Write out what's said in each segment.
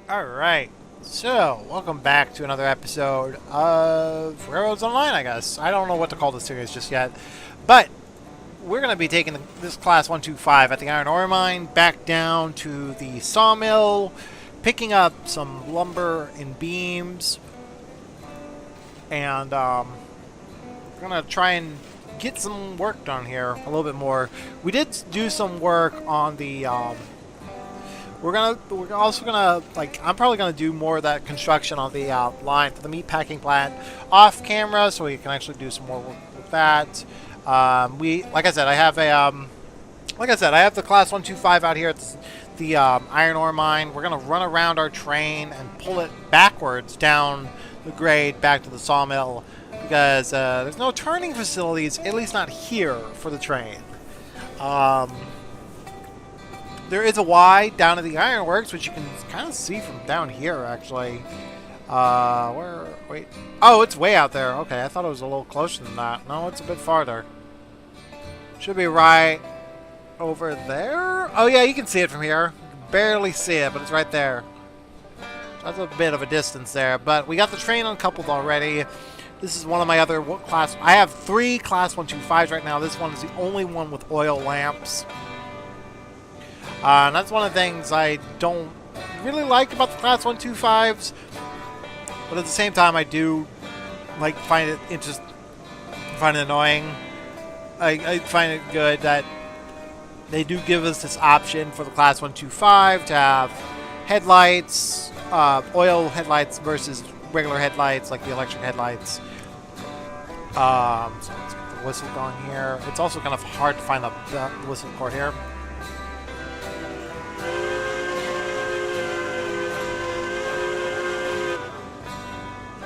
Alright, so welcome back to another episode of Railroads Online, I guess. I don't know what to call this series just yet, but we're going to be taking this class 125 at the iron ore mine back down to the sawmill, picking up some lumber and beams, and we're going to try and get some work done here a little bit more. We did do some work on the we're also gonna, like, I'm probably gonna do more of that construction on the line for the meat packing plant off camera, so we can actually do some more work with that. Like I said, I have the class 125 out here at the iron ore mine. We're gonna run around our train and pull it backwards down the grade back to the sawmill because there's no turning facilities, at least not here, for the train. There is a Y down at the ironworks, which you can kind of see from down here, actually. Wait. Oh, it's way out there. Okay, I thought it was a little closer than that. No, it's a bit farther. Should be right over there. Oh, yeah, you can see it from here. You can barely see it, but it's right there. That's a bit of a distance there, but we got the train uncoupled already. This is one of my other class. I have 3 class 125s right now. This one is the only one with oil lamps. And that's one of the things I don't really like about the class 125s, but at the same time I do find it annoying. I find it good that they do give us this option for the class 125 to have headlights, oil headlights versus regular headlights, like the electric headlights. So let's get the whistle going here. It's also kind of hard to find the whistle cord here.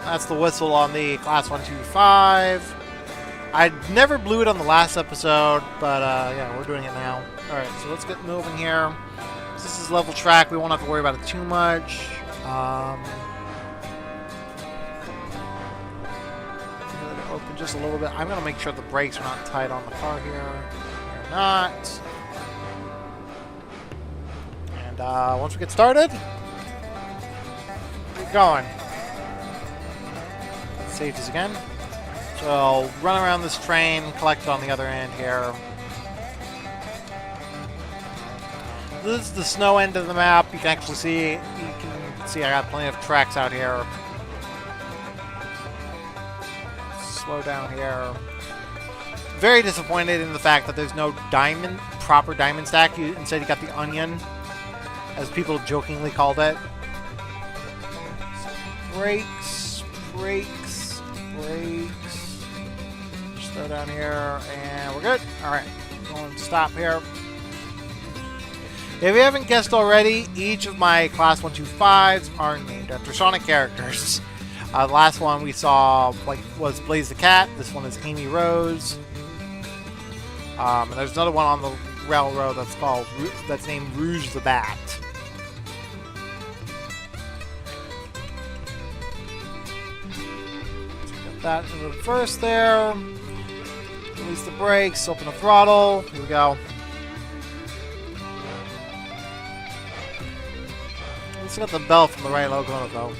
That's the whistle on the class 125. I never blew it on the last episode, but yeah, we're doing it now. Alright, so let's get moving here. This is level track. We won't have to worry about it too much. Let it open just a little bit. I'm going to make sure the brakes are not tight on the car here. They're not. And once we get started, keep going. Stages again. So I'll run around this train, collect it on the other end here. This is the snow end of the map. You can actually see, I got plenty of tracks out here. Slow down here. Very disappointed in the fact that there's no proper diamond stack. Instead you got the onion, as people jokingly called it. Brakes. Just throw down here, and we're good. Alright, going to stop here. If you haven't guessed already, each of my class 125s are named after Sonic characters. The last one we saw was Blaze the Cat. This one is Amy Rose. And there's another one on the railroad that's named Rouge the Bat. That in reverse there. Release the brakes, open the throttle. Here we go. Let's get the bell from the right locomotive though.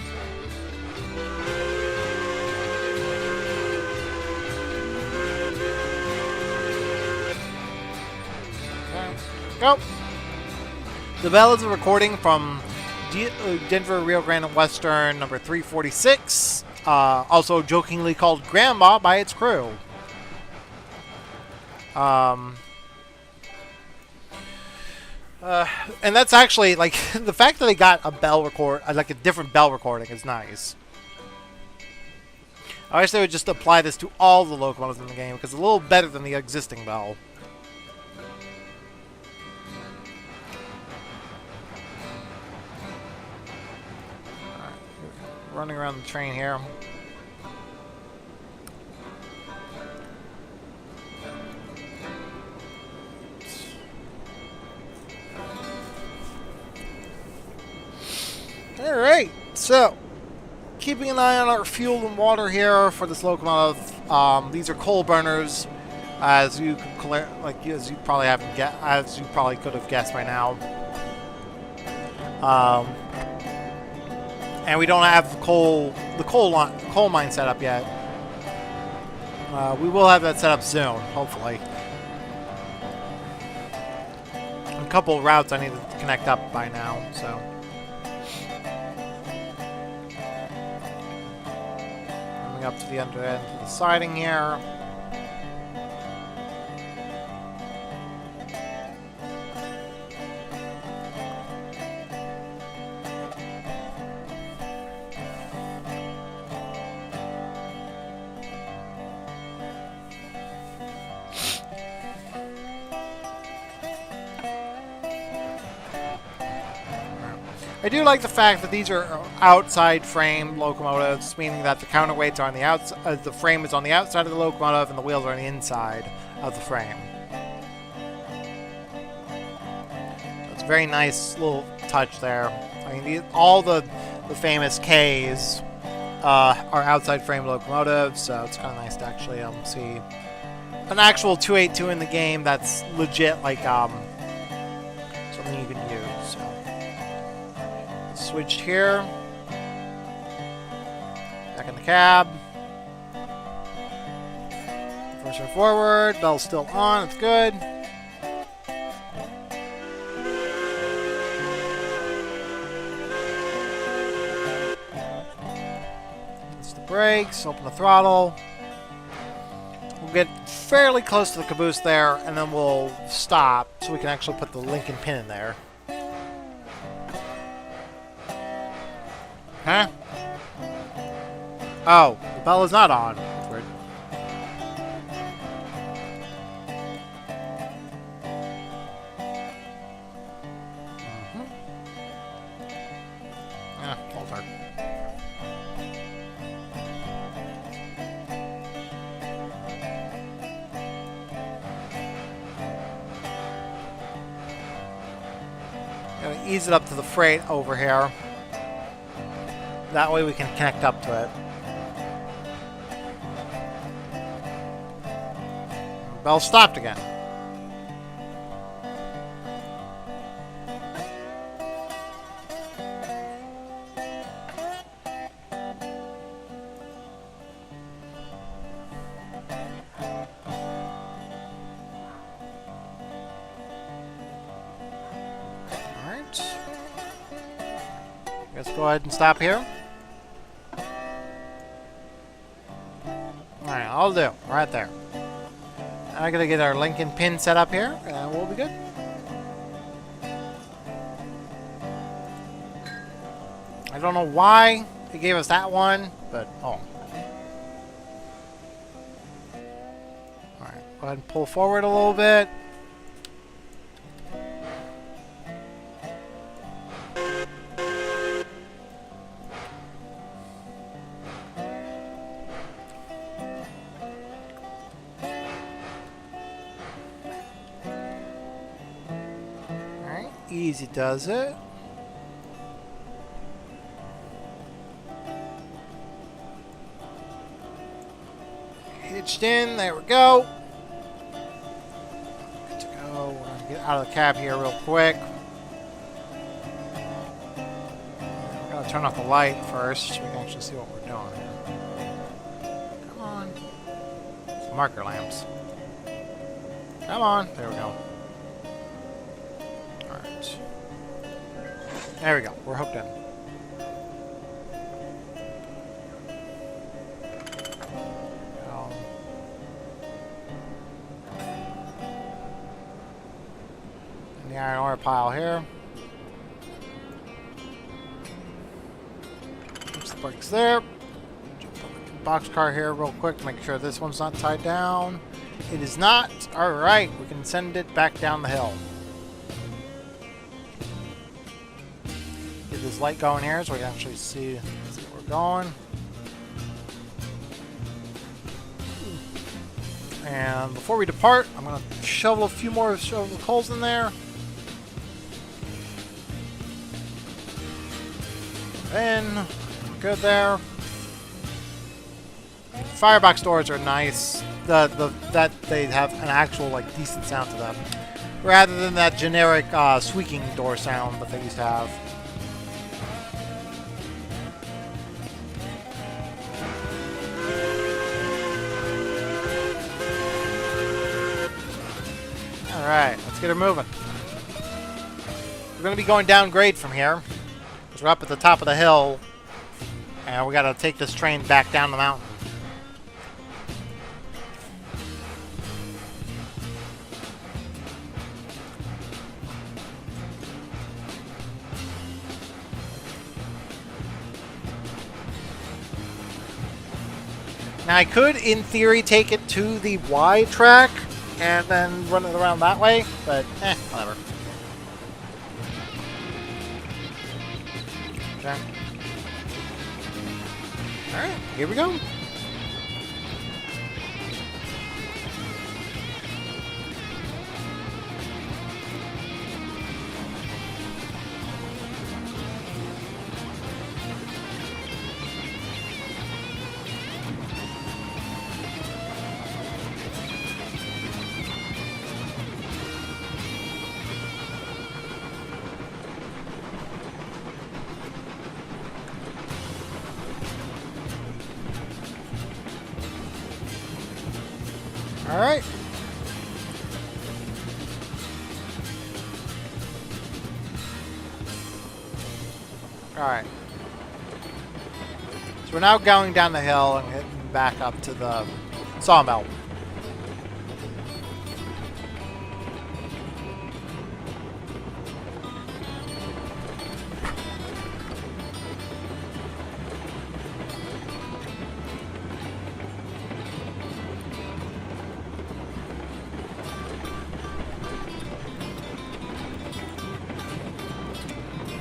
Okay. Go. The bell is a recording from Denver, Rio Grande and Western, number 346. Also jokingly called Grandma by its crew. And that's actually, like, the fact that they got a different bell recording is nice. I wish they would just apply this to all the locomotives in the game, because it's a little better than the existing bell. Running around the train here. Alright, so keeping an eye on our fuel and water here for this locomotive. These are coal burners, as you probably could have guessed by now. And we don't have the coal mine set up yet. We will have that set up soon, hopefully. A couple of routes I need to connect up by now, so. Coming up to the under end of the siding here. I do like the fact that these are outside frame locomotives, meaning that the counterweights are on the outside, the frame is on the outside of the locomotive and the wheels are on the inside of the frame. So it's a very nice little touch there. I mean, all the famous Ks are outside frame locomotives, so it's kind of nice to actually see an actual 282 in the game that's legit, like something you can use. So. Switched here. Back in the cab. Pressure forward. Bell's still on. It's good. Press the brakes. Open the throttle. We'll get fairly close to the caboose there, and then we'll stop so we can actually put the Lincoln pin in there. Huh? Oh, the bell is not on. That's weird. Yeah, all dark. Gotta ease it up to the freight over here. That way we can connect up to it. Bell stopped again. Alright. Let's go ahead and stop here. Alright, I'll do. Right there. Now I gotta get our Lincoln pin set up here, and we'll be good. I don't know why they gave us that one, but oh. Alright, go ahead and pull forward a little bit. Easy does it. Hitched in, there we go. Good to go. We're gonna get out of the cab here real quick. We're gonna turn off the light first so we can actually see what we're doing here. Come on. Some marker lamps. Come on. There we go. There we go. We're hooked in. In the iron ore pile here. Push the brakes there. Jump on the boxcar here real quick to make sure this one's not tied down. It is not. Alright, we can send it back down the hill. Get this light going here so we can actually see where we're going. And before we depart, I'm going to shovel a few more shovel coals in there. In. Good there. Firebox doors are nice. That they have an actual decent sound to them, rather than that generic squeaking door sound that they used to have. Alright, let's get her moving. We're going to be going down grade from here. Because we're up at the top of the hill. And we got to take this train back down the mountain. Now I could, in theory, take it to the Y track and then run it around that way, but whatever. Okay. Alright, here we go. Alright. Alright. So we're now going down the hill and heading back up to the sawmill.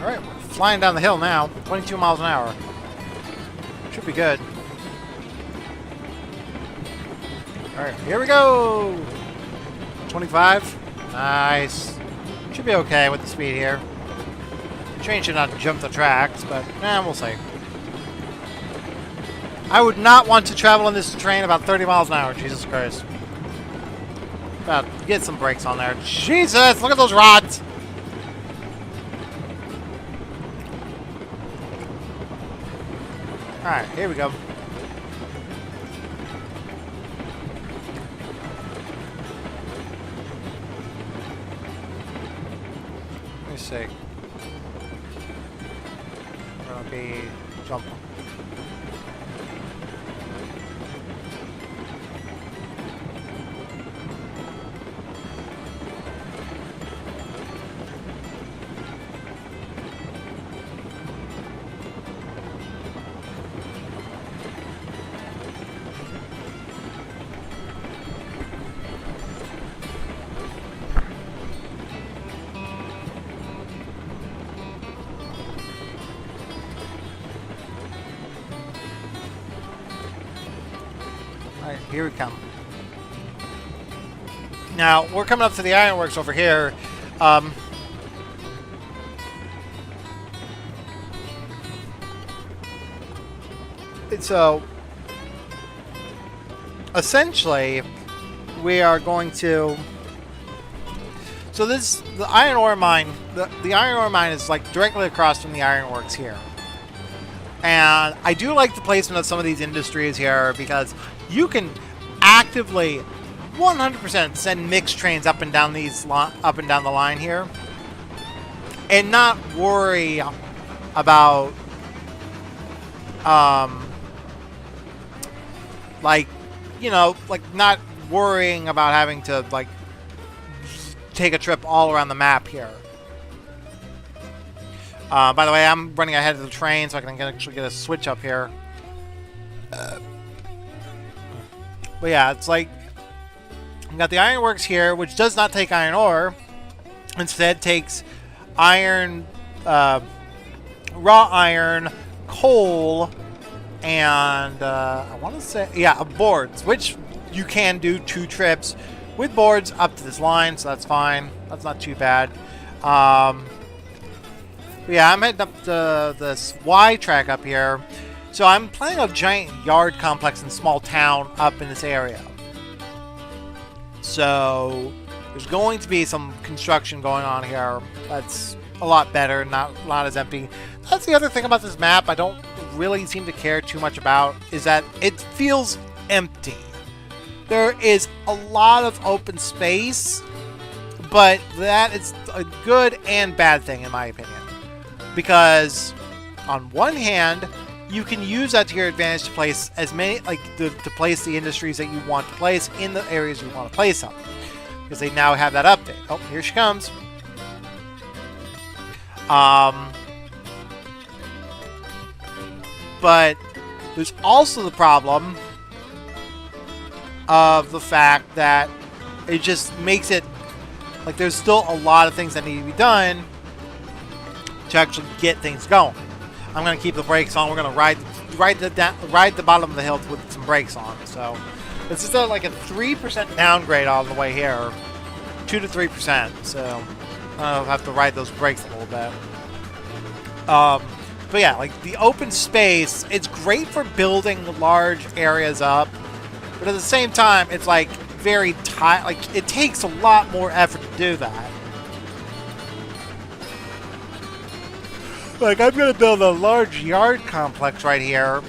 Alright, we're flying down the hill now. 22 miles an hour. Should be good. Alright, here we go! 25. Nice. Should be okay with the speed here. The train should not jump the tracks, but we'll see. I would not want to travel on this train about 30 miles an hour. Jesus Christ. Get some brakes on there. Jesus! Look at those rods! Alright, here we go. Let me see. We're gonna be jumping. Alright, here we come. Now, we're coming up to the ironworks over here. So, essentially, we are going to... So this, the iron ore mine, the iron ore mine is like directly across from the ironworks here. And I do like the placement of some of these industries here because you can actively 100% send mixed trains up and down the line here and not worry about like, you know, like not worrying about having to like take a trip all around the map here. By the way, I'm running ahead of the train so I can actually get a switch up here. But yeah, it's like we've got the ironworks here, which does not take iron ore. Instead, takes iron, raw iron, coal, and I want to say, yeah, boards, which you can do 2 trips with boards up to this line, so that's fine. That's not too bad. But yeah, I'm heading up to this Y track up here. So I'm planning a giant yard complex in a small town up in this area. So there's going to be some construction going on here. That's a lot better, not as empty. That's the other thing about this map I don't really seem to care too much about, is that it feels empty. There is a lot of open space, But that is a good and bad thing, in my opinion. Because, on one hand, you can use that to your advantage to place as many, like, to place the industries that you want to place in the areas you want to place them. Because they now have that update. Oh, here she comes. But there's also the problem of the fact that it just makes it like there's still a lot of things that need to be done to actually get things going. I'm gonna keep the brakes on. We're gonna ride the bottom of the hill with some brakes on. So this is like a 3% downgrade all the way here, 2 to 3%. So I'll have to ride those brakes a little bit. But yeah, like the open space, it's great for building large areas up, but at the same time, it's like very tight. Like it takes a lot more effort to do that. Like I'm gonna build a large yard complex right here,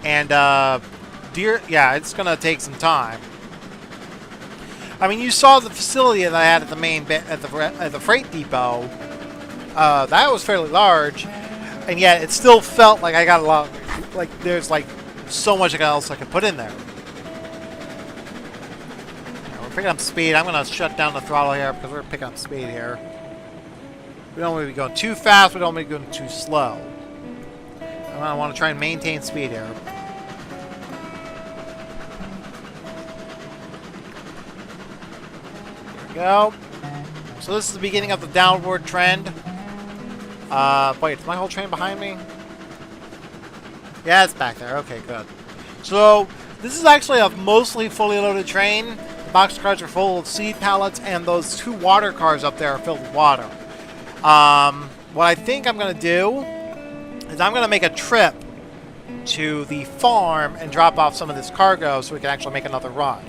and yeah, it's gonna take some time. I mean, you saw the facility that I had at the main at the freight depot. That was fairly large. And yet, it still felt like I got a lot. Like there's like so much else I could put in there. Yeah, we're picking up speed. I'm gonna shut down the throttle here because we're picking up speed here. We don't want to be going too fast. We don't want to be going too slow. I want to try and maintain speed here. There we go. So this is the beginning of the downward trend. Wait, is my whole train behind me? Yeah, it's back there. Okay, good. So, this is actually a mostly fully loaded train. The box cars are full of seed pallets, and those 2 water cars up there are filled with water. What I think I'm going to do is I'm going to make a trip to the farm and drop off some of this cargo so we can actually make another run.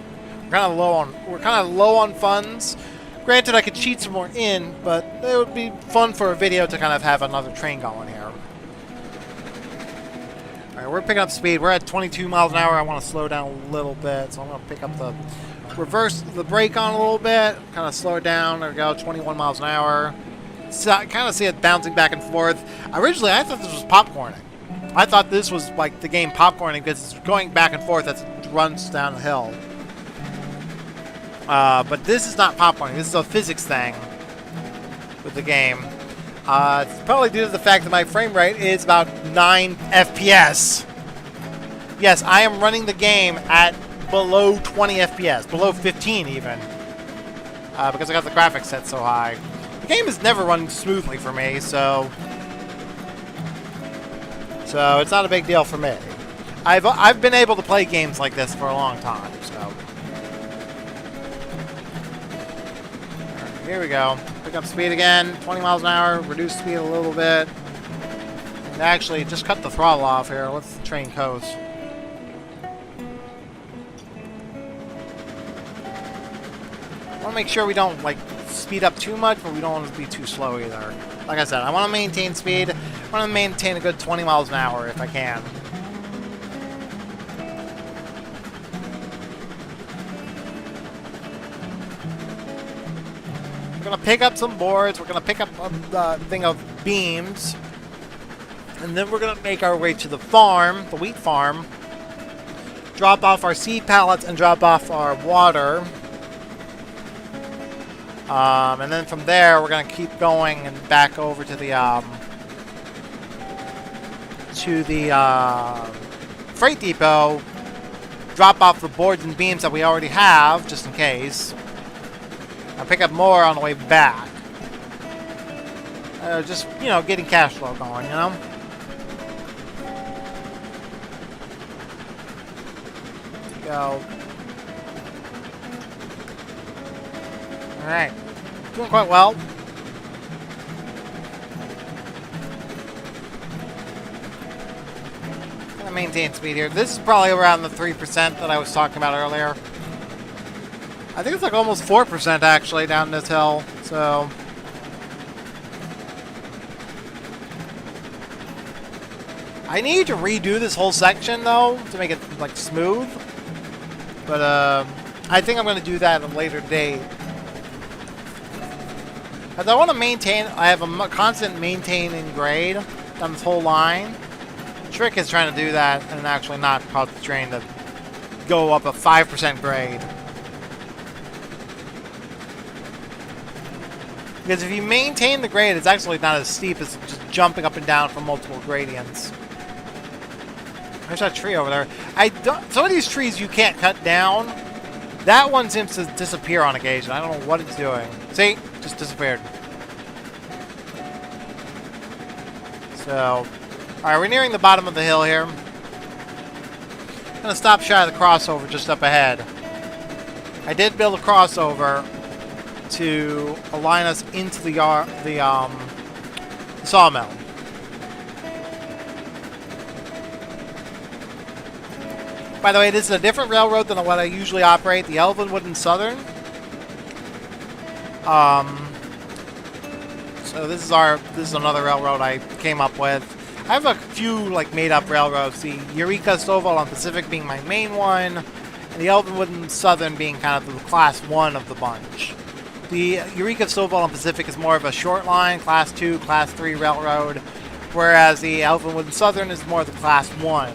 We're kind of low on funds. Granted, I could cheat some more in, but it would be fun for a video to kind of have another train going here. Alright, we're picking up speed. We're at 22 miles an hour. I want to slow down a little bit, so I'm going to pick up reverse the brake on a little bit, kind of slow it down. There we go, 21 miles an hour. So I kind of see it bouncing back and forth. Originally, I thought this was popcorning. I thought this was like the game popcorning because it's going back and forth as it runs down the hill. But this is not popcorning. This is a physics thing with the game. It's probably due to the fact that my frame rate is about 9 FPS. Yes, I am running the game at below 20 FPS, below 15 even, because I got the graphics set so high. The game has never run smoothly for me, so it's not a big deal for me. I've been able to play games like this for a long time, so. Here we go. Pick up speed again. 20 miles an hour. Reduce speed a little bit. And actually, just cut the throttle off here. Let the train coast. I want to make sure we don't, like, speed up too much, but we don't want to be too slow either. Like I said, I want to maintain speed. I want to maintain a good 20 miles an hour if I can. We're going to pick up some boards. We're going to pick up a thing of beams. And then we're going to make our way to the farm, the wheat farm. Drop off our seed pallets and drop off our water. And then from there, we're going to keep going and back over to the freight depot. Drop off the boards and beams that we already have, just in case. I'll pick up more on the way back. Just, you know, getting cash flow going, you know? Go. Alright. Doing quite well. Gonna maintain speed here. This is probably around the 3% that I was talking about earlier. I think it's like almost 4% actually down this hill, so. I need to redo this whole section though to make it like smooth. But I think I'm gonna do that at a later date. As I want to maintain, I have a constant maintaining grade on this whole line. The trick is trying to do that and actually not cause the train to go up a 5% grade. Because if you maintain the grade, it's actually not as steep as just jumping up and down from multiple gradients. There's that tree over there. Some of these trees you can't cut down. That one seems to disappear on occasion. I don't know what it's doing. See? Just disappeared. So, alright, we're nearing the bottom of the hill here. I'm going to stop shy of the crossover just up ahead. I did build a crossover to align us into the sawmill. By the way, this is a different railroad than what I usually operate, the Elvenwood and Southern. So this is another railroad I came up with. I have a few like made up railroads, the Eureka, Snowbound, and Pacific being my main one, and the Elvenwood and Southern being kind of the class 1 of the bunch. The Eureka, Snowbound, and Pacific is more of a short line, class 2, class 3 railroad, whereas the Elvenwood and Southern is more of the class 1.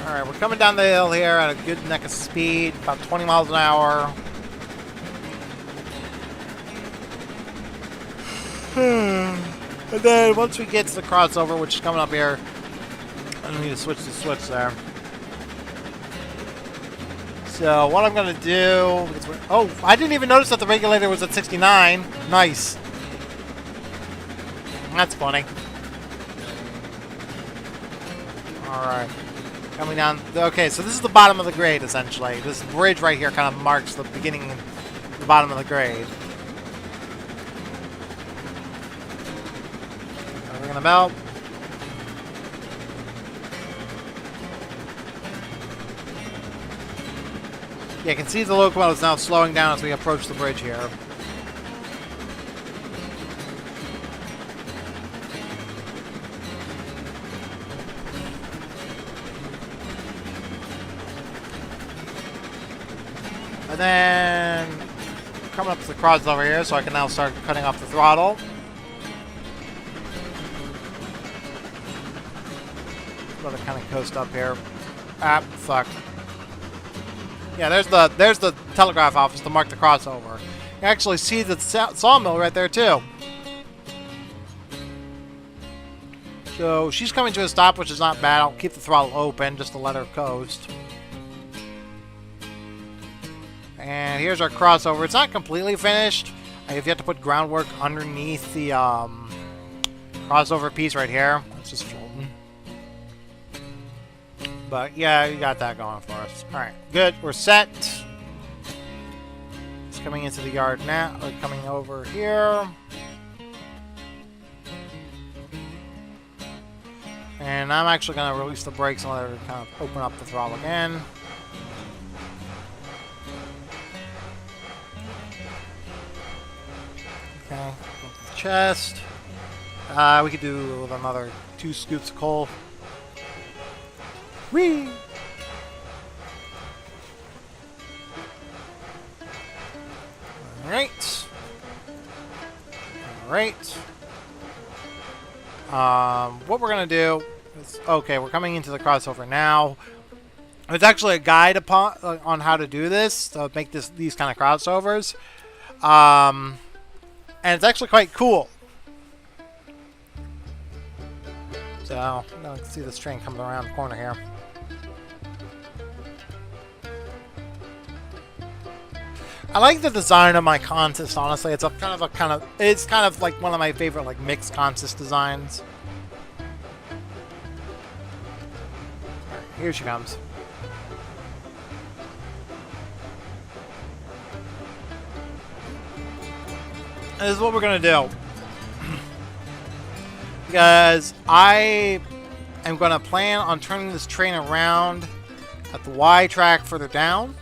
Alright, we're coming down the hill here at a good neck of speed, about 20 miles an hour. And then once we get to the crossover, which is coming up here, I need to switch the switch there. So what I'm going to do... Oh, I didn't even notice that the regulator was at 69. Nice. That's funny. Alright. Coming down... Okay, so this is the bottom of the grade, essentially. This bridge right here kind of marks the beginning and the bottom of the grade. Ring the bell. Yeah, you can see the locomotive is now slowing down as we approach the bridge here. And then coming up to the crossover here, so I can now start cutting off the throttle. Got to kind of coast up here. Ah, fuck. Yeah, there's the telegraph office to mark the crossover. You actually see the sawmill right there too. So she's coming to a stop, which is not bad. I'll keep the throttle open just to let her coast. And here's our crossover. It's not completely finished. I've yet to put groundwork underneath the crossover piece right here. It's just floating. But yeah, you got that going for us. Alright, good. We're set. It's coming into the yard now. Coming over here. And I'm actually going to release the brakes and let her kind of open up the throttle again. Okay, the chest. We could do with another 2 scoops of coal. Whee! Alright. Alright. What we're going to do is... Okay, we're coming into the crossover now. There's actually a guide on how to do this, to make these kind of crossovers. And it's actually quite cool. So, I'm going to see this train coming around the corner here. I like the design of my consist, honestly. It's kind of like one of my favorite like mixed consist designs. Right, here she comes. And this is what we're gonna do. Because I am gonna plan on turning this train around at the Y track further down.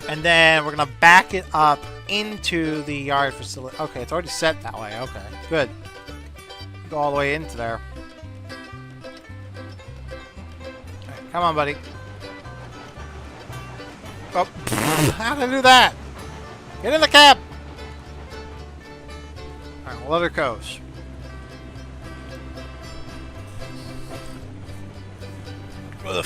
And then we're going to back it up into the yard facility. Okay, it's already set that way. Okay, good. Go all the way into there. Right, come on, buddy. Oh, how did I do that? Get in the cab! Alright, we'll let her coast. Ugh.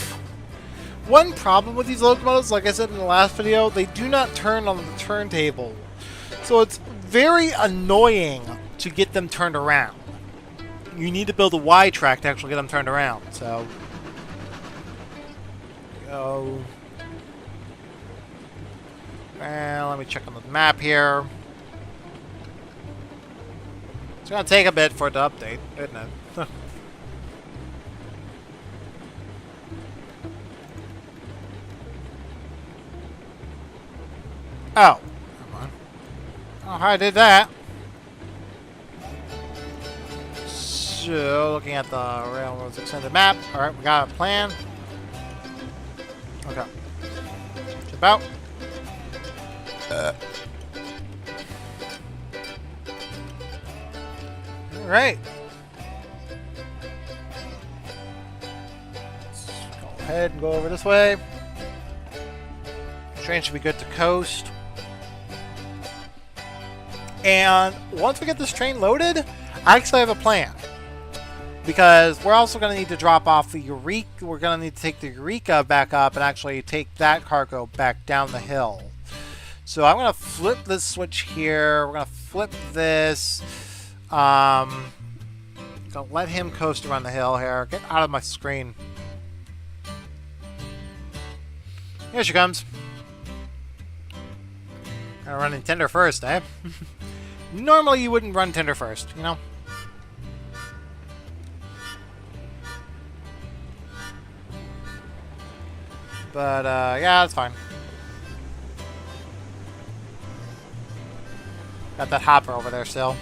One problem with these locomotives, like I said in the last video, they do not turn on the turntable. So it's very annoying to get them turned around. You need to build a Y track to actually get them turned around, so... Go... Well, let me check on the map here. It's gonna take a bit for it to update, isn't it? Oh. Come on. Oh, I did that. So, looking at the Railroad's extended map. Alright, we got a plan. Okay. Jump out. Alright. Let's go ahead and go over this way. Train should be good to coast. And once we get this train loaded, I actually have a plan. Because we're also going to need to drop off the Eureka. We're going to need to take the Eureka back up and actually take that cargo back down the hill. So I'm going to flip this switch here. We're going to flip this. Gonna let him coast around the hill here. Get out of my screen. Here she comes. Gonna run in tender first, eh? Normally you wouldn't run tender first, you know? But, yeah, that's fine. Got that hopper over there still.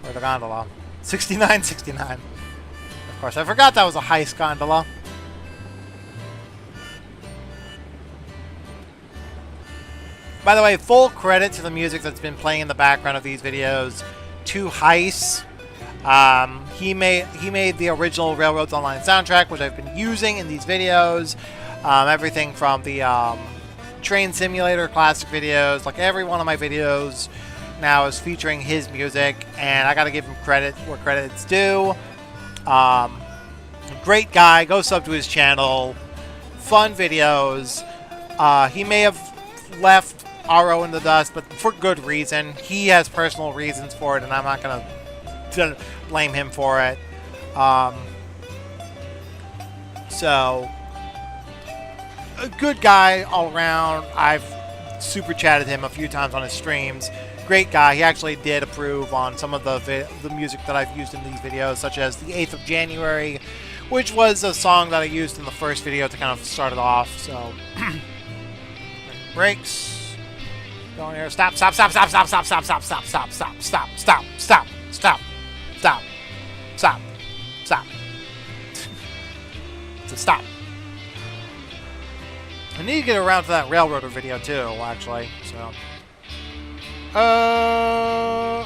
Or the gondola. 6969. Of course, I forgot that was a heist gondola. By the way, full credit to the music that's been playing in the background of these videos to Heist. He made the original Railroads Online soundtrack, which I've been using in these videos. Everything from the Train Simulator classic videos, like every one of my videos now is featuring his music, and I gotta give him credit where credit's due. Great guy, go sub to his channel. Fun videos. He may have left RO in the dust, but for good reason. He has personal reasons for it, and I'm not gonna blame him for it. So, a good guy all around. I've super chatted him a few times on his streams. Great guy. He actually did approve on some of the music that I've used in these videos, such as the 8th of January, which was a song that I used in the first video to kind of start it off. So, brakes. Going here. Stop, stop, stop, stop, stop, stop, stop, stop, stop, stop, stop, stop, stop, stop, stop, stop, stop, stop. So stop. I need to get around to that railroader video too, actually. So,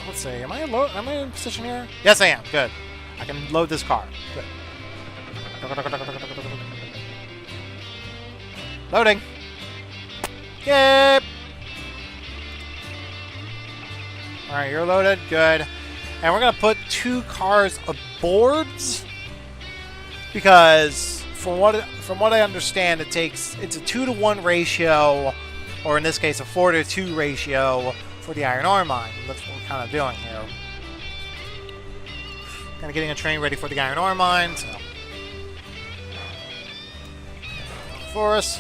let's see. Am I in position here? Yes, I am. Good. I can load this car. Good. Loading. Yep. All right, you're loaded. Good. And we're gonna put 2 cars aboard because from what I understand, it's a 2-to-1 ratio, or in this case, a 4-to-2 ratio for the iron ore mine. That's what we're kind of doing here. Kind of getting a train ready for the iron ore mine. So, for us.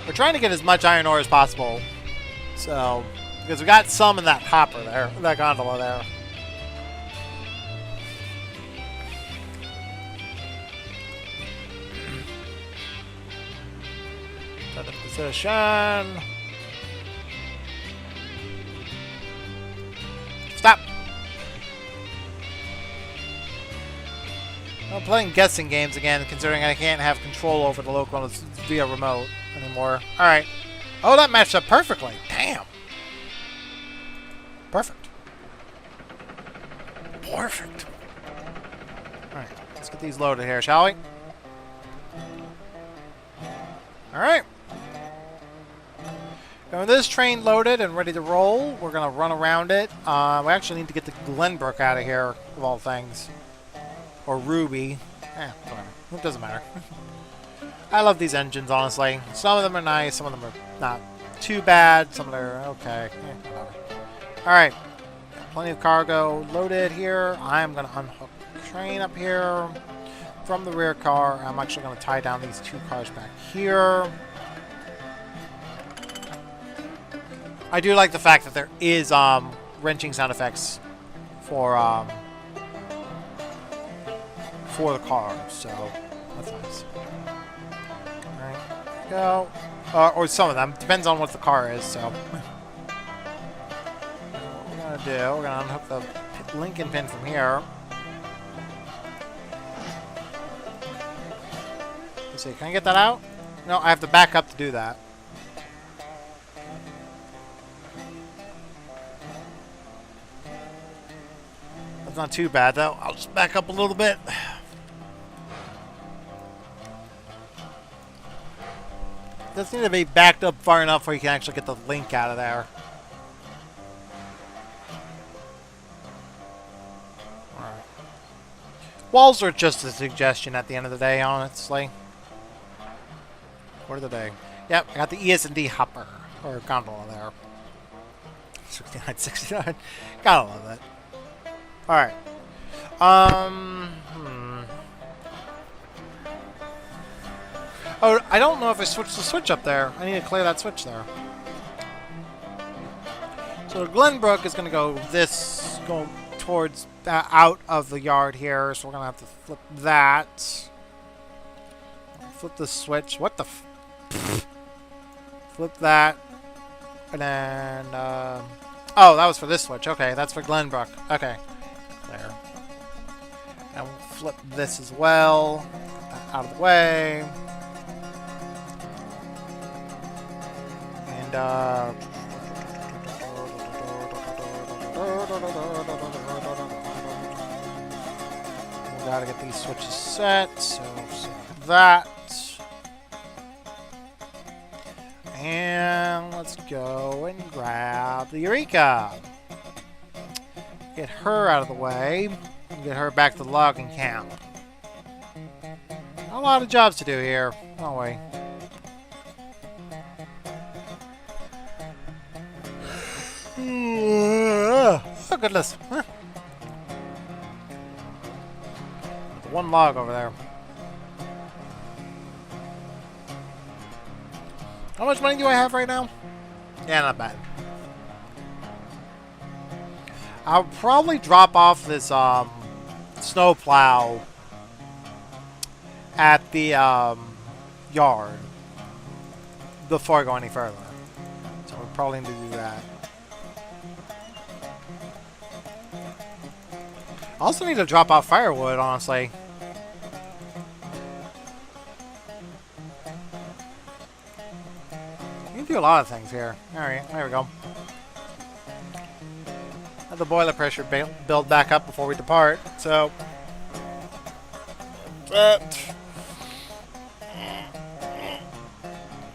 We're trying to get as much iron ore as possible. So, because we got some in that hopper there, that gondola there. Set up position. Stop. I'm playing guessing games again, considering I can't have control over the locomotives via remote anymore. Alright. Oh, that matched up perfectly. Damn. Perfect. Perfect. Alright. Let's get these loaded here, shall we? Alright. Now, this train loaded and ready to roll, we're going to run around it. We actually need to get the Glenbrook out of here, of all things. Or Ruby. Whatever. It doesn't matter. I love these engines, honestly. Some of them are nice, some of them are not too bad, some of them are okay. Whatever. Alright. Plenty of cargo loaded here. I'm going to unhook the train up here from the rear car. I'm actually going to tie down these two cars back here. I do like the fact that there is wrenching sound effects for the car, so that's nice. Alright, go. Or some of them. Depends on what the car is, so. What we're going to do, we're going to unhook the Lincoln pin from here. Let's see, can I get that out? No, I have to back up to do that. That's not too bad, though. I'll just back up a little bit. Does need to be backed up far enough where you can actually get the link out of there. Alright. Walls are just a suggestion at the end of the day, honestly. What of the day? Yep, I got the ES&D hopper. Or gondola there. 6969. Gotta love it. Alright. Oh, I don't know if I switched the switch up there. I need to clear that switch there. So Glenbrook is going to go towards out of the yard here. So we're going to have to flip that. Flip the switch. What the flip that. And then, oh, that was for this switch. Okay, that's for Glenbrook. Okay. There. And we'll flip this as well. Get that out of the way. And, we gotta get these switches set, so that. And let's go and grab the Eureka. Get her out of the way. And get her back to the logging camp. A lot of jobs to do here. Oh, wait. Oh, goodness. Huh. One log over there. How much money do I have right now? Yeah, not bad. I'll probably drop off this snowplow at the yard before I go any further. So we're probably need to do that. I also need to drop off firewood, honestly. You can do a lot of things here. Alright, there we go. Have the boiler pressure build back up before we depart, so...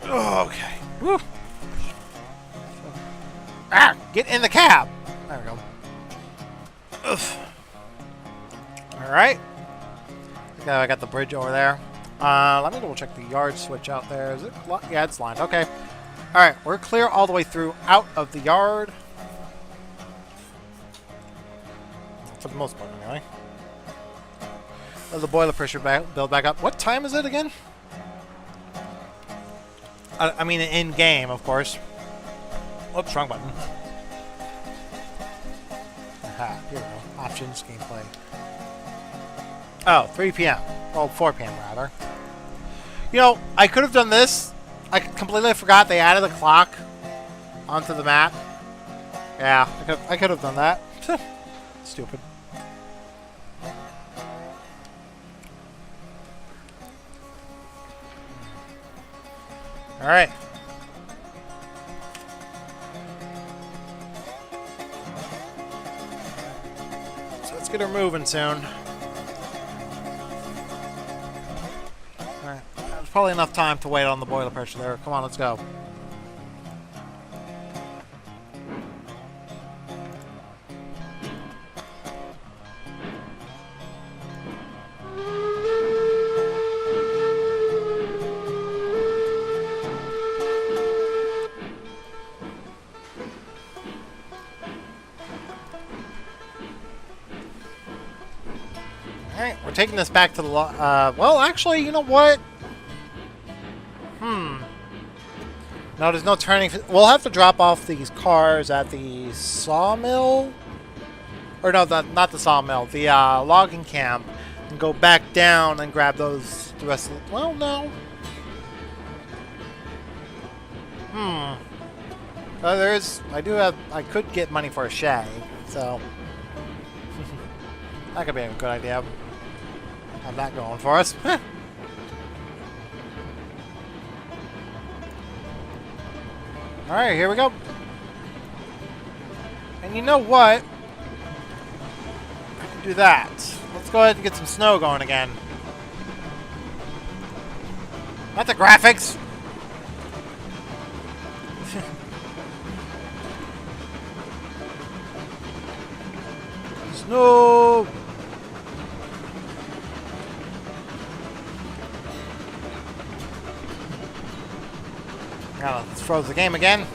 okay. Woo. Ah! Get in the cab! There we go. Ugh. Alright. Okay, I got the bridge over there. Let me double check the yard switch out there. Is it? Yeah, it's lined. Okay. Alright, we're clear all the way through out of the yard. For the most part, anyway. Let the boiler pressure build back up. What time is it again? I mean, in-game, of course. Oops, wrong button. Aha, here we go. Options, gameplay. Oh, 3 p.m. Well, 4 p.m. rather. You know, I could have done this. I completely forgot they added a clock onto the map. Yeah, I could have done that. Stupid. Alright. So let's get her moving soon. probably enough time to wait on the boiler pressure there. Come on, let's go. Alright, we're taking this back to the well, actually, you know what? No, there's no turning. We'll have to drop off these cars at the sawmill. Or no, not the sawmill. The logging camp. And go back down and grab those the rest of the... Well, no. I could get money for a shay. So... that could be a good idea. Have that going for us. Alright, here we go. And you know what? I can do that. Let's go ahead and get some snow going again. Not the graphics! Snow! Let's froze the game again.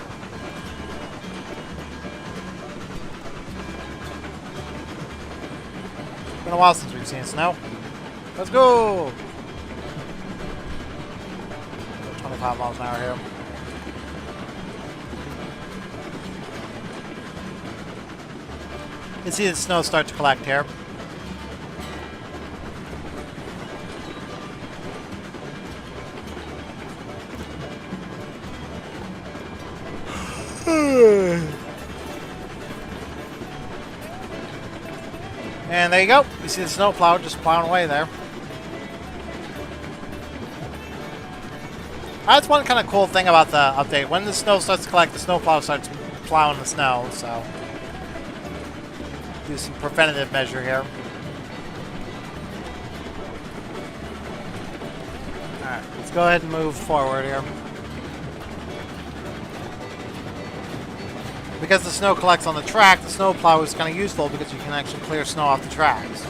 It's been a while since we've seen snow. Let's go! 25 miles an hour here. You can see the snow start to collect here. And there you go. You see the snowplow just plowing away there. That's one kind of cool thing about the update. When the snow starts to collect, the snowplow starts plowing the snow. So, do some preventative measure here. Alright, let's go ahead and move forward here. Because the snow collects on the track, the snowplow is kind of useful because you can actually clear snow off the tracks.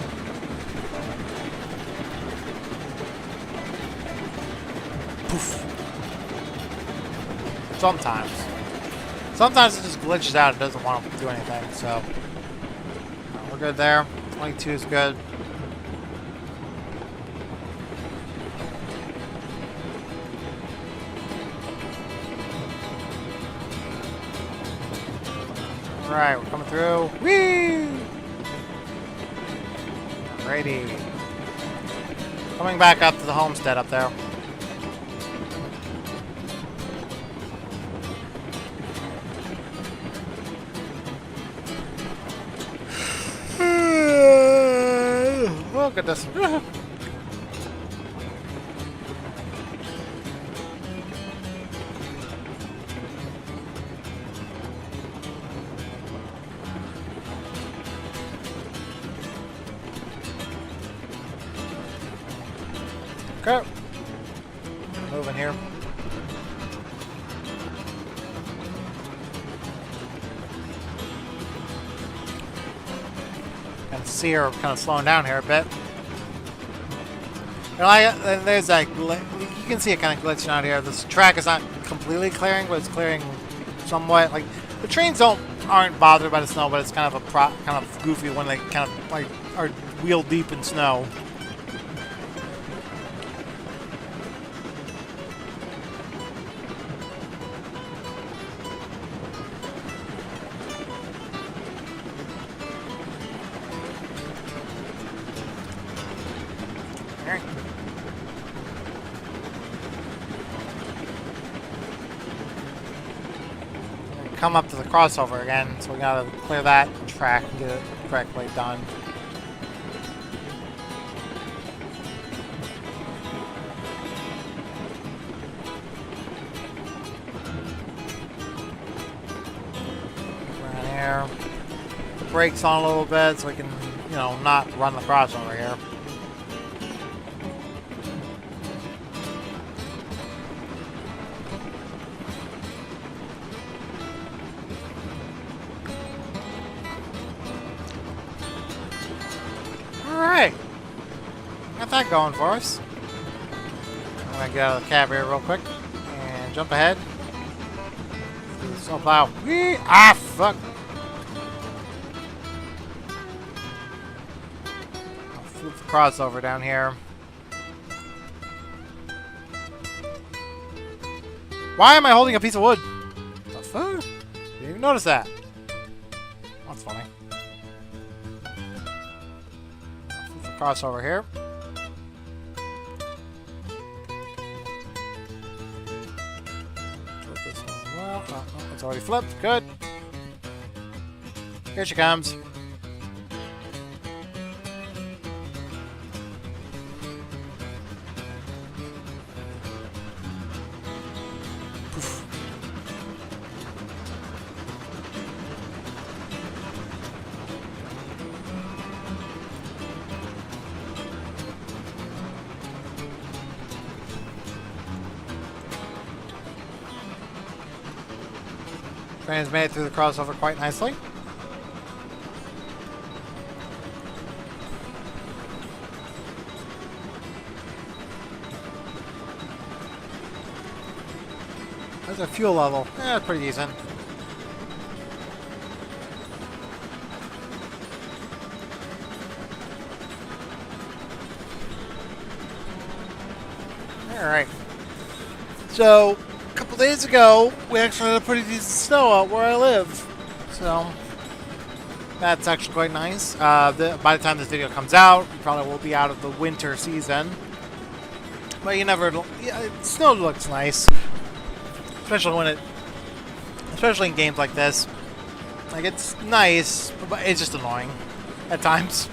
Poof. Sometimes. Sometimes it just glitches out and doesn't want to do anything, so... we're good there. 22 is good. Alright, we're coming through. Whee! Alrighty. Coming back up to the homestead up there. Oh, goodness. Okay. Moving here. Can see her kind of slowing down here a bit. And there's that. You can see it kind of glitching out here. This track is not completely clearing, but it's clearing somewhat. Like the trains aren't bothered by the snow, but it's kind of kind of goofy when they kind of like are wheel deep in snow. Come up to the crossover again, so we gotta clear that track and get it correctly done. Around here. The brakes on a little bit so we can, you know, not run the crossover here. Alright. Got that going for us. I'm gonna get out of the cab here real quick. And jump ahead. Snowplow. Whee! Ah, fuck! I'll flip the crossover down here. Why am I holding a piece of wood? The fuck? Didn't even notice that. That's funny. Flip the crossover here. Flip this one. Well, oh, it's already flipped. Good. Here she comes. Train's made it through the crossover quite nicely. There's a fuel level. Yeah, pretty decent. Alright. So, a couple days ago, we actually had a pretty decent snow out where I live. So, that's actually quite nice. By the time this video comes out, we probably will be out of the winter season. But you never... Yeah, snow looks nice. Especially in games like this. Like, it's nice, but it's just annoying at times.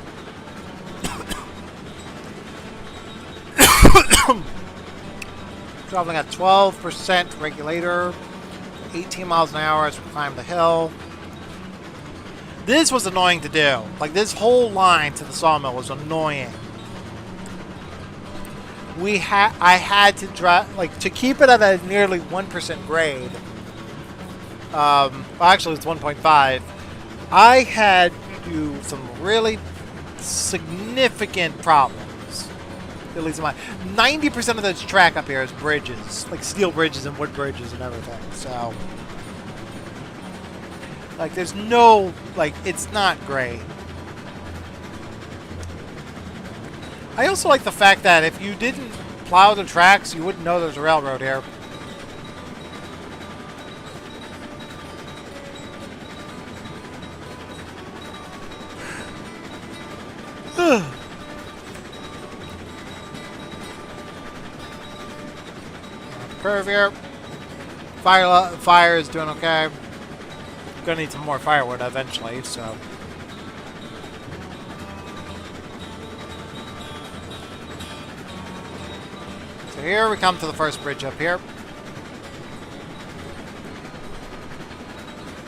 Traveling at 12% regulator, 18 miles an hour as we climb the hill. This was annoying to do. Like, this whole line to the sawmill was annoying. I had to drive, like, to keep it at a nearly 1% grade. Well, actually, it's 1.5. I had to do some really significant problems. At least 90% of this track up here is bridges, like steel bridges and wood bridges and everything. So, like, there's no, like, it's not great. I also like the fact that if you didn't plow the tracks, you wouldn't know there's a railroad here. Curve here. Fire is doing okay. Gonna need some more firewood eventually, so. So here we come to the first bridge up here.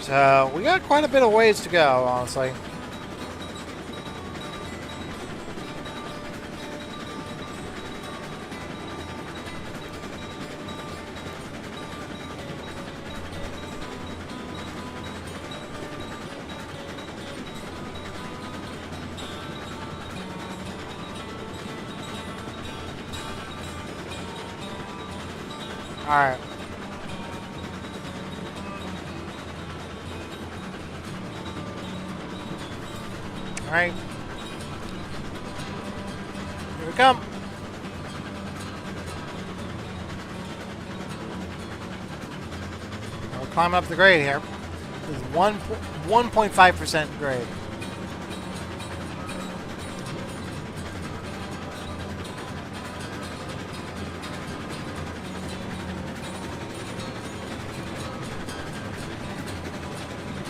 So we got quite a bit of ways to go, honestly. Alright. Alright. Here we come. We're climbing up the grade here. This is 1.5% grade.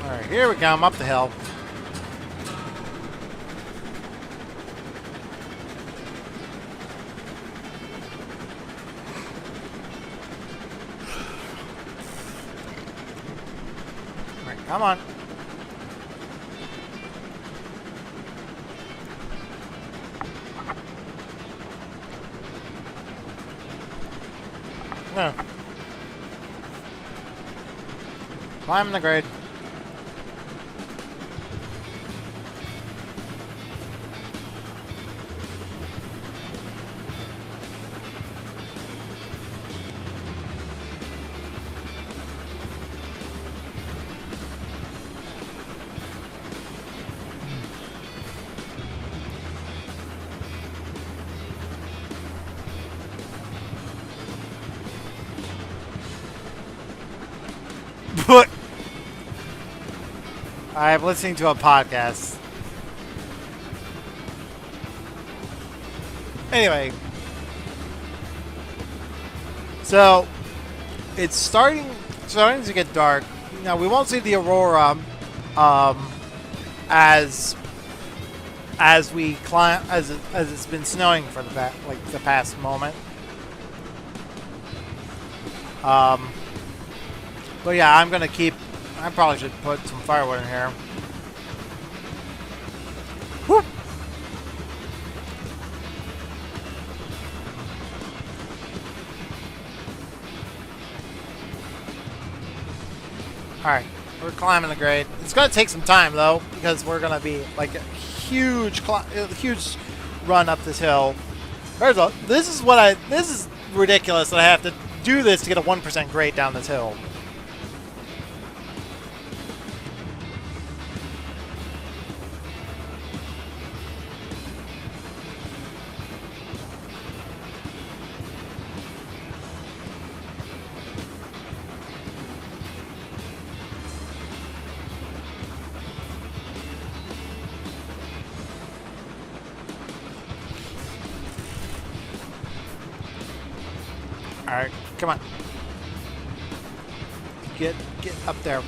Alright, here we come up the hill. Alright, come on. No. Climbing the grade. I'm listening to a podcast. Anyway. So, it's starting to get dark. Now, we won't see the aurora as we climb, as it's been snowing for the past moment. But yeah, I probably should put some firewood in here. Whoop. Alright, we're climbing the grade. It's going to take some time, though, because we're going to be, like, a huge run up this hill. This is ridiculous that I have to do this to get a 1% grade down this hill. Alright, come on. Get up there.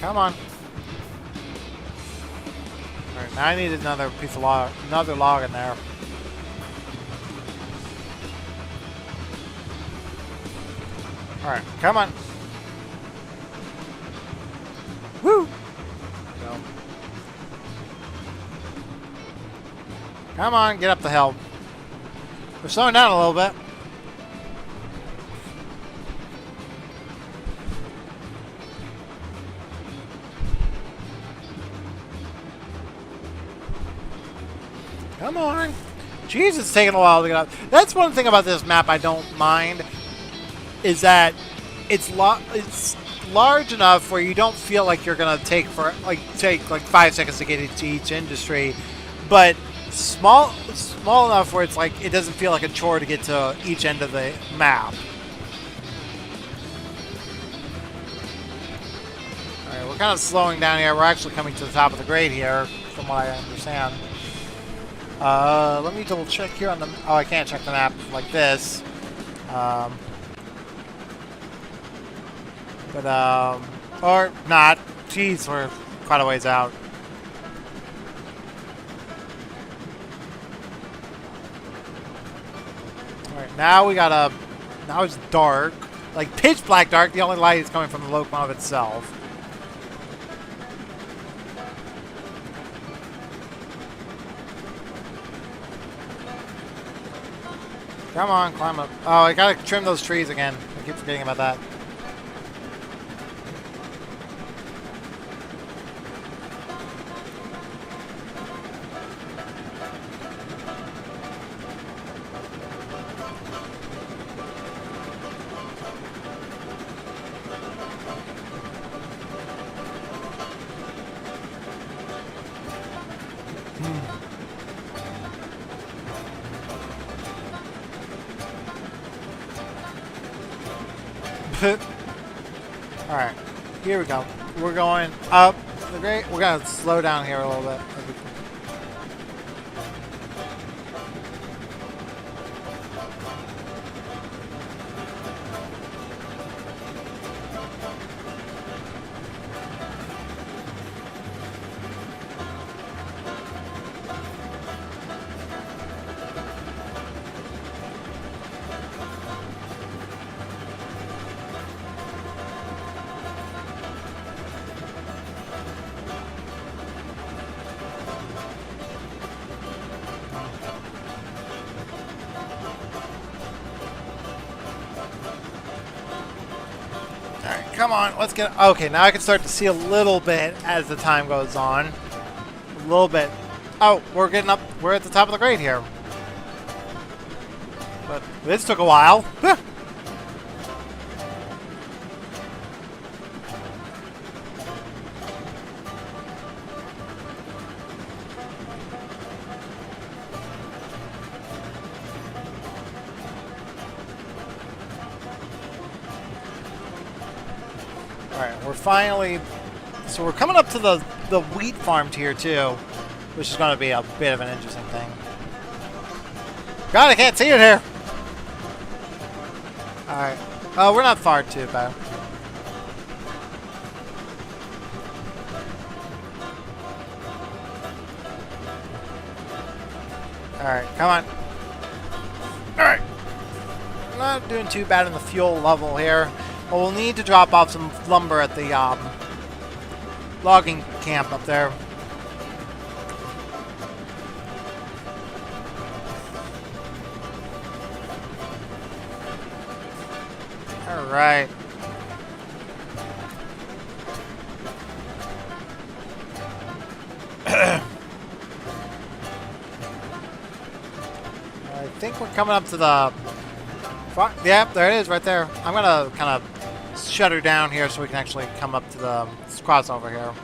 Come on. Alright, now I need another piece of log, another log in there. Alright, come on. Woo! Go. Come on, get up the hill. We're slowing down a little bit. Come on. Jeez, it's taking a while to get up. That's one thing about this map I don't mind, is that it's large enough where you don't feel like you're gonna take like 5 seconds to get into each industry, but small enough where it's like it doesn't feel like a chore to get to each end of the map. Alright, we're kind of slowing down here. We're actually coming to the top of the grade here, from what I understand. Let me double check here on the... Oh, I can't check the map like this. Or not. Jeez, we're quite a ways out. Alright, now we gotta... Now it's dark. Like, pitch black dark. The only light is coming from the locomotive itself. Come on, climb up. Oh, I gotta trim those trees again. I keep forgetting about that. Alright, here we go. We're going up the grade. We're gonna slow down here a little bit. Come on, let's get... Okay, now I can start to see a little bit as the time goes on. A little bit. Oh, we're getting up... We're at the top of the grade here. But this took a while. Alright, we're finally... So we're coming up to the wheat farm tier, too. Which is going to be a bit of an interesting thing. God, I can't see it here! Alright. Oh, we're not far too bad. Alright, come on. Alright. Not doing too bad in the fuel level here. But we'll need to drop off some lumber at the logging camp up there. Alright. I think we're coming up to the... Yep, there it is right there. I'm going to kind of shut her down here so we can actually come up to the crossover here.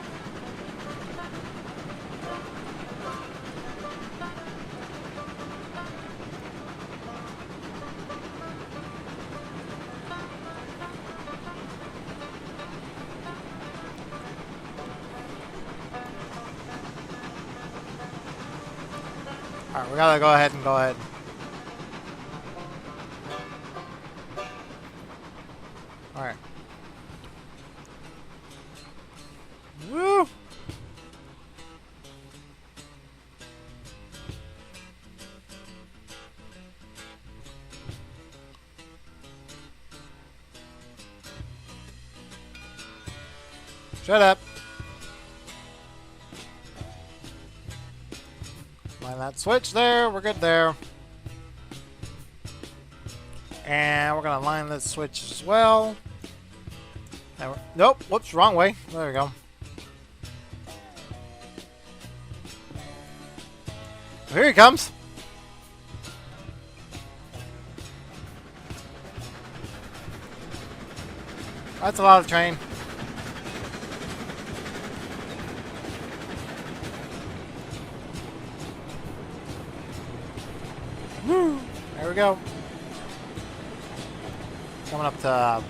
Alright, we gotta go ahead and go ahead. Alright. Woo! Shut up. Line that switch there. We're good there. And we're going to line this switch as well. Nope. Whoops. Wrong way. There we go. Here he comes. That's a lot of train. Woo! There we go. Coming up to...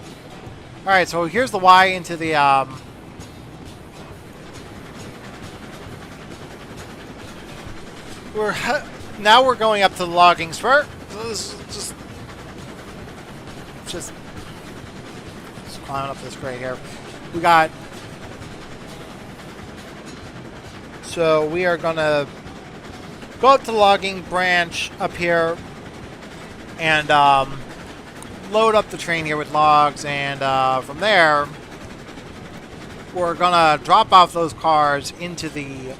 Alright, so here's the Y into the... Now we're going up to the logging spur. So this is just climbing up this grade here. We got... So we are going to go up to the logging branch up here and load up the train here with logs, and from there we're gonna drop off those cars into the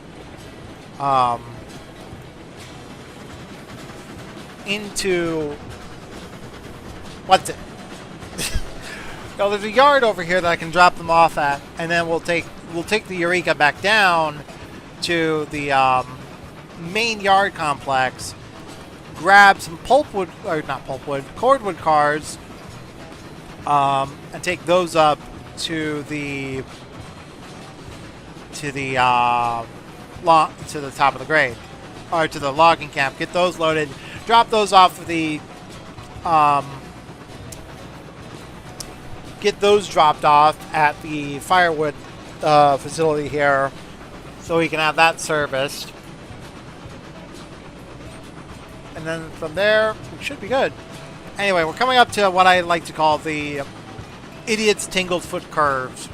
what's it? No, there's a yard over here that I can drop them off at, and then we'll take the Eureka back down to the main yard complex, grab some cordwood cars, and take those up to the top of the grade, or to the logging camp. Get those loaded, drop those off of the get those dropped off at the firewood facility here, so we can have that serviced. And then from there, we should be good. Anyway, we're coming up to what I like to call the idiot's tingled foot curves.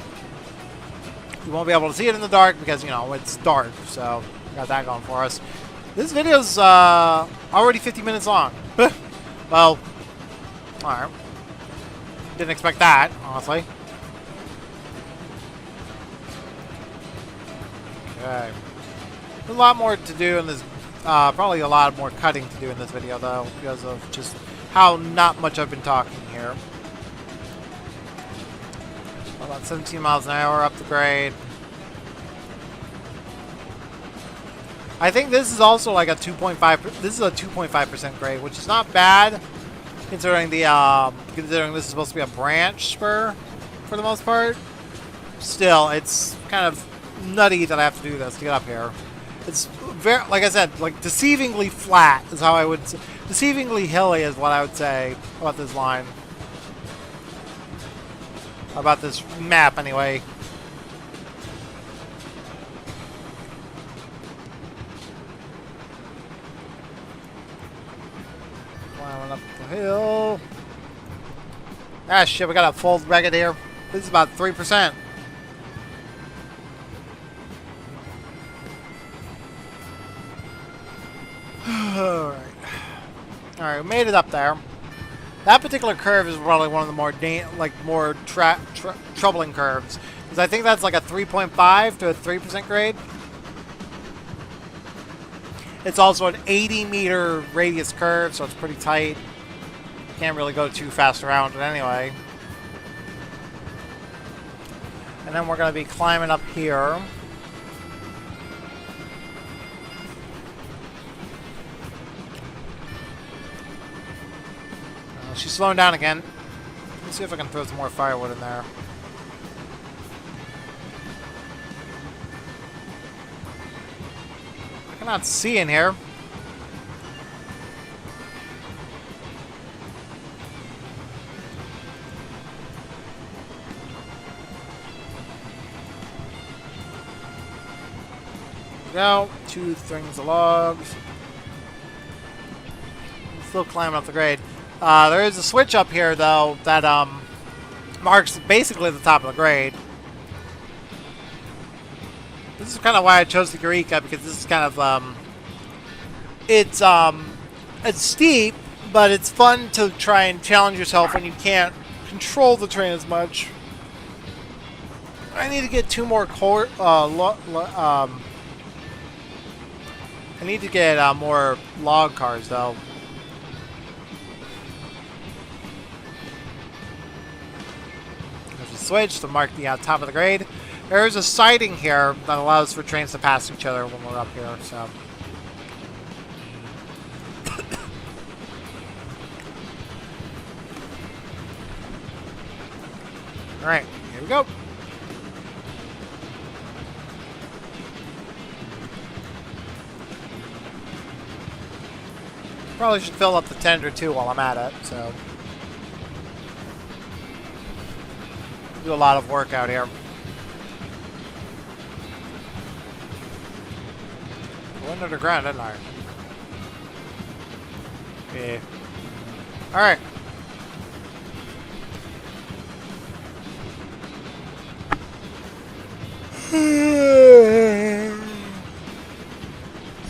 You won't be able to see it in the dark because, you know, it's dark. So, got that going for us. This video's already 50 minutes long. Well, alright. Didn't expect that, honestly. Okay. There's a lot more to do in this. Probably a lot more cutting to do in this video, though, because of just how not much I've been talking here. About 17 miles an hour up the grade. I think this is also like a 2.5. This is a 2.5% grade, which is not bad, considering the considering this is supposed to be a branch spur for the most part. Still, it's kind of nutty that I have to do this to get up here. It's very, like I said, like deceivingly flat is how I would say. Deceivingly hilly is what I would say about this line. About this map, anyway. Climbing up the hill. Ah, shit, we got a full record here. This is about 3%. Alright. Alright, we made it up there. That particular curve is probably one of the more troubling curves. Because I think that's like a 3.5 to a 3% grade. It's also an 80-meter radius curve, so it's pretty tight. Can't really go too fast around it anyway. And then we're going to be climbing up here. She's slowing down again. Let's see if I can throw some more firewood in there. I cannot see in here. Go. 2 strings of logs. I'm still climbing up the grade. There is a switch up here, though, that marks basically the top of the grade. This is kind of why I chose the Eureka, because this is kind of it's steep, but it's fun to try and challenge yourself when you can't control the train as much. I need to get 2 more I need to get more log cars, though. There's a switch to mark the top of the grade. There's a siding here that allows for trains to pass each other when we're up here, so. Alright, here we go. Probably should fill up the tender too while I'm at it, so. Do a lot of work out here. Went underground, didn't I? Yeah. Alright.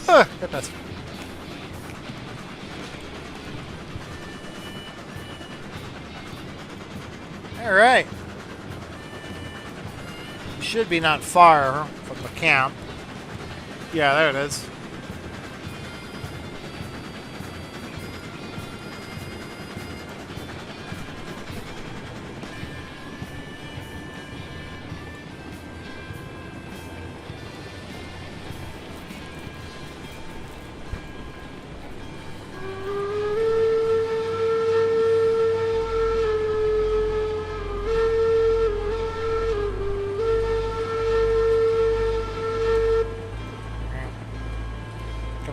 Oh, goodness. Alright. Should be not far from the camp. Yeah, there it is.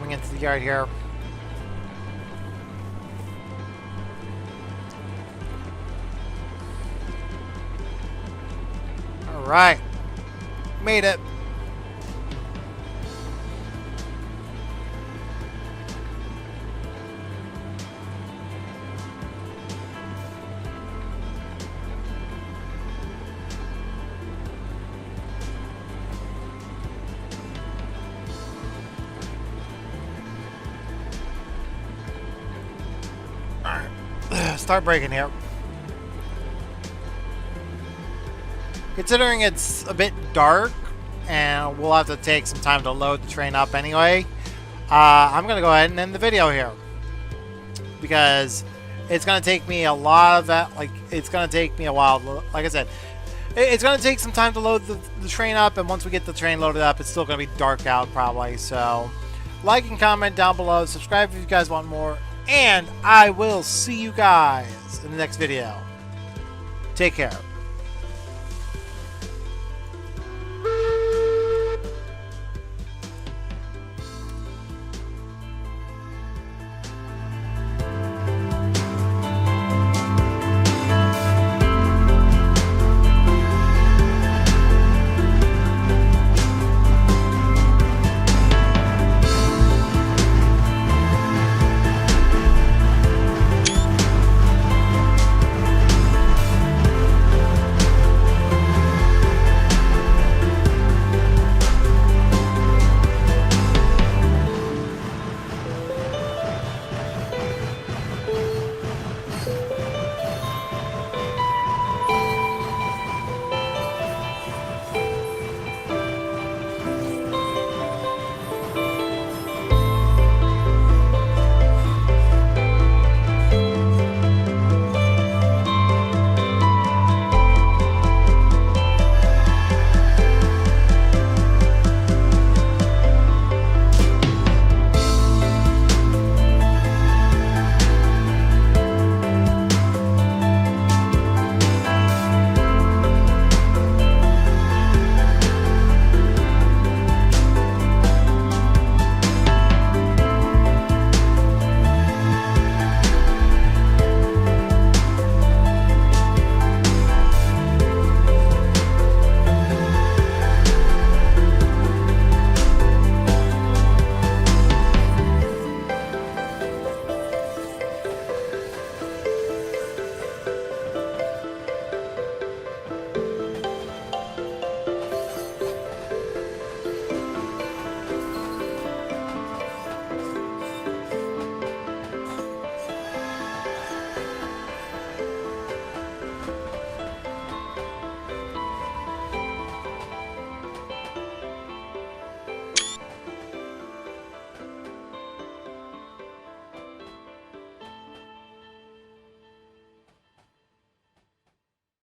Into the yard here. All right, made it. Start breaking here. Considering it's a bit dark and we'll have to take some time to load the train up anyway, I'm gonna go ahead and end the video here because it's gonna take me a lot of that. Like, it's gonna take me a while. Like I said, it's gonna take some time to load the train up, and once we get the train loaded up, it's still gonna be dark out probably. So like and comment down below, subscribe if you guys want more, and I will see you guys in the next video. Take care.